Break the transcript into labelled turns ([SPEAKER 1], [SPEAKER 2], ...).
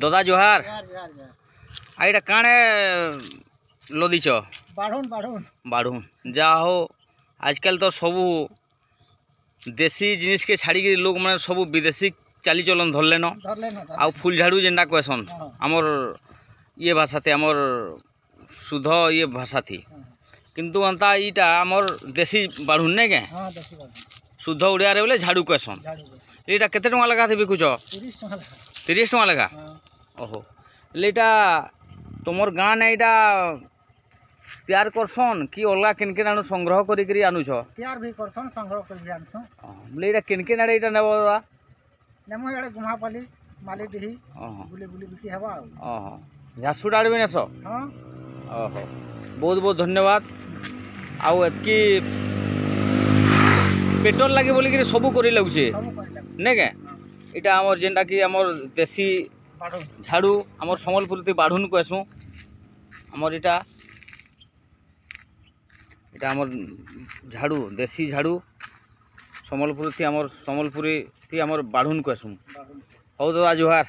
[SPEAKER 1] दादा जोहार
[SPEAKER 2] यार यार यार
[SPEAKER 1] आईटा काणे लदिच
[SPEAKER 2] बाढ़ुन बाढ़ुन
[SPEAKER 1] बाढ़ुन जा हो आजकल तो सबू देसी जिनिस के छाड़ी लोग मैंने सब विदेशी चाली चलन धरले न
[SPEAKER 2] धरले न
[SPEAKER 1] आ फुल झाड़ू जेनटा कहसन आमर ये भाषा थी आमर शुद्ध ये भाषा थी किंतु अंता इटा आमर देसी बाढ़ुन नहीं के
[SPEAKER 2] हां देसी बाढ़ुन
[SPEAKER 1] शुद्ध उड़िया रे बोले झाड़ू कहसन
[SPEAKER 2] झाड़ू
[SPEAKER 1] एटा केते टका लगा बिकुच
[SPEAKER 2] 30 टका लगा
[SPEAKER 1] 30 टका लगा
[SPEAKER 2] हां
[SPEAKER 1] ओहो एटा तुमर गाँ ने एटा तैयार करसन कि अलगा किन किन आनु संग्रह करी आनुछ
[SPEAKER 2] तैयार भी करसन संग्रह कर भी आनसन
[SPEAKER 1] बोले एटा किन किन आड़े एटा नेबो दादा
[SPEAKER 2] नेमो एड़े गुमापाली मालीडीही बुली बुली बिकी हवा
[SPEAKER 1] ओहो झासुड आड़े भी नेस
[SPEAKER 2] हां
[SPEAKER 1] ओहो बहुत बहुत धन्यवाद आउ एतकी पेट्रोल लगे बोलिक सबू कर लगुचे नहीं के इटा आमर जेनटा कि आमर देसी झाड़ू आमर सम्बलपुरी बाढ़ुन कहसु आमर इटा इटा आमर झाड़ू देसी झाड़ू सम्बलपुरी आमर सम्बलपुरी आमर बाढ़ुन कहसु हौ दादा जोहार।